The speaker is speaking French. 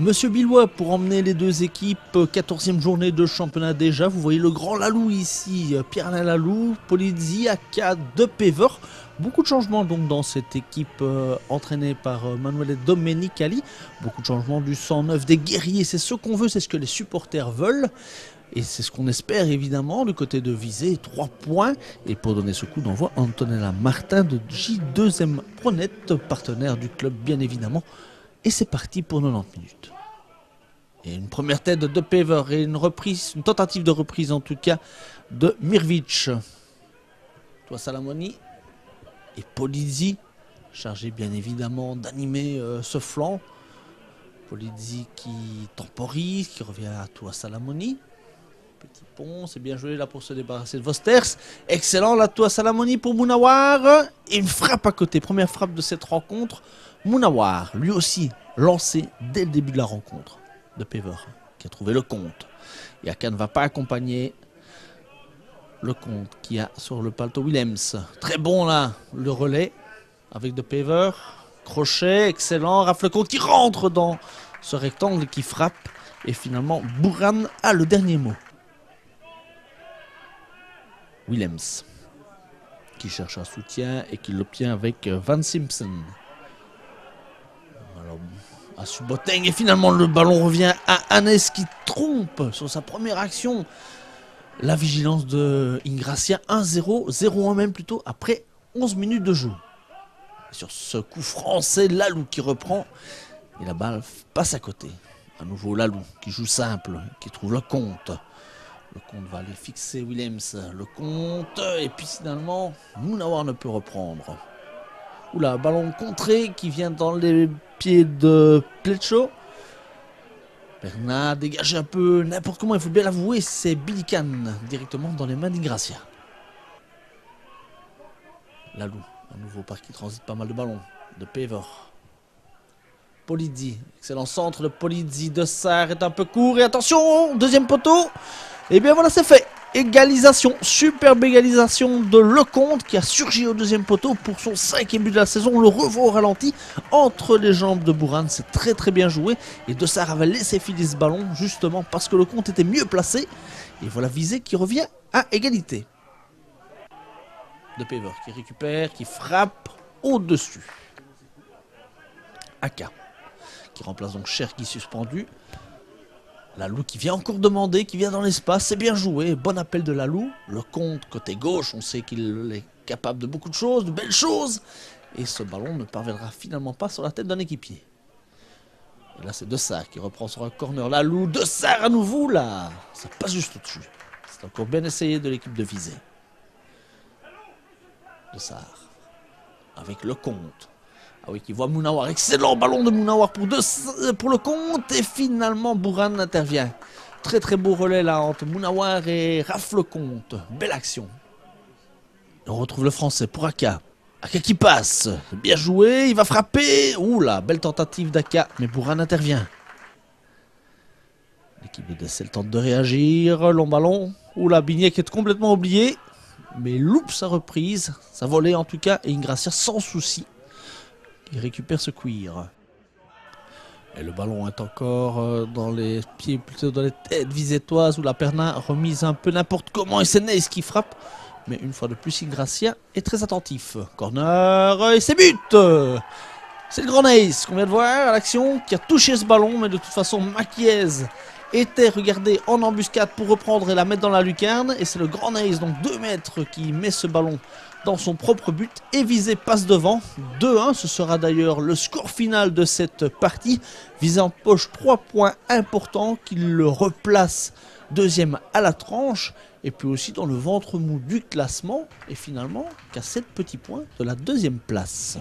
Monsieur Billois pour emmener les deux équipes, 14e journée de championnat déjà. Vous voyez le grand Lalou ici, Pierre-Alain Lalou, Polizzi, Aka, De Pever. Beaucoup de changements donc dans cette équipe entraînée par Manuel Domenicali. Beaucoup de changements du 109 des guerriers, c'est ce qu'on veut, c'est ce que les supporters veulent. Et c'est ce qu'on espère évidemment du côté de Visé, 3 points. Et pour donner ce coup d'envoi, Antonella Martin de J2M Pronet, partenaire du club bien évidemment. Et c'est parti pour 90 minutes. Et une première tête de Pever et une tentative de reprise en tout cas de Mirvic. Toi Salamoni et Polizzi, chargé bien évidemment d'animer ce flanc. Polizzi qui temporise, qui revient à toi Salamoni. Petit pont, c'est bien joué là pour se débarrasser de Vosters. Excellent là, toi Salamoni pour Mounawar. Et une frappe à côté, première frappe de cette rencontre. Mounawar, lui aussi lancé dès le début de la rencontre. De Pever, qui a trouvé le compte. Et Aka ne va pas accompagner le compte qui a sur le paletot Willems. Très bon là, le relais avec De Pever. Crochet, excellent. Rafle compte qui rentre dans ce rectangle qui frappe. Et finalement, Bouran a le dernier mot. Willems, qui cherche un soutien et qui l'obtient avec Van Simpson. Alors, à Suboteng, et finalement le ballon revient à Hannes qui trompe sur sa première action. La vigilance de Ingracia, 1-0, 0-1 même plutôt, après 11 minutes de jeu. Et sur ce coup français, Lalou qui reprend, et la balle passe à côté. À nouveau Lalou qui joue simple, qui trouve le compte. Le compte va aller fixer Willems, le compte, et puis finalement, Mounawar ne peut reprendre. Oula, ballon contré qui vient dans les pieds de Pletcho. Bernard dégage un peu n'importe comment, il faut bien l'avouer, c'est Billy Kahn directement dans les mains d'Ingracia. Lalou, à nouveau par qui transite pas mal de ballons. De Pever. Polizzi, excellent centre de Polizzi. De Sarr est un peu court et attention, deuxième poteau. Et bien voilà, c'est fait. Égalisation, superbe égalisation de Lecomte qui a surgi au deuxième poteau pour son 5e but de la saison. On le revoit au ralenti entre les jambes de Bouran, c'est très très bien joué. Et De Sarr avait laissé filer ce ballon justement parce que Lecomte était mieux placé. Et voilà Visé qui revient à égalité. De Pever qui récupère, qui frappe au-dessus. Aka qui remplace donc Cherki suspendu. Lalou qui vient encore demander, qui vient dans l'espace, c'est bien joué, bon appel de Lalou. Le compte côté gauche, on sait qu'il est capable de beaucoup de choses, de belles choses. Et ce ballon ne parviendra finalement pas sur la tête d'un équipier. Et là c'est De Sarr qui reprend sur un corner. Lalou, De Sarr à nouveau là, ça passe juste au-dessus. C'est encore bien essayé de l'équipe de Visé. De Sarr, avec le compte. Ah oui, qui voit Mounawar, excellent ballon de Mounawar pour le compte. Et finalement, Bouran intervient. Très très beau relais là entre Mounawar et Raph Lecomte. Belle action. On retrouve le français pour Aka. Aka qui passe. Bien joué, il va frapper. Oula, belle tentative d'Aka, mais Bouran intervient. L'équipe de Dessel tente de réagir. Long ballon. Oula, Bignet qui est complètement oublié. Mais loupe sa reprise. Sa volée en tout cas. Et Ingracia sans souci. Il récupère ce cuir. Et le ballon est encore dans les pieds, plutôt dans les têtes visétoises où la Perna remise un peu n'importe comment. Et c'est Neis qui frappe. Mais une fois de plus, Ingracia est très attentif. Corner et c'est but. C'est le grand Neis qu'on vient de voir à l'action qui a touché ce ballon. Mais de toute façon, Maquiez était regardé en embuscade pour reprendre et la mettre dans la lucarne. Et c'est le grand Neis, donc 2 mètres, qui met ce ballon dans son propre but et Visé passe devant. 2-1, ce sera d'ailleurs le score final de cette partie. Visé en poche 3 points importants qui le replace deuxième à la tranche et puis aussi dans le ventre mou du classement et finalement qu'à 7 petits points de la 2e place.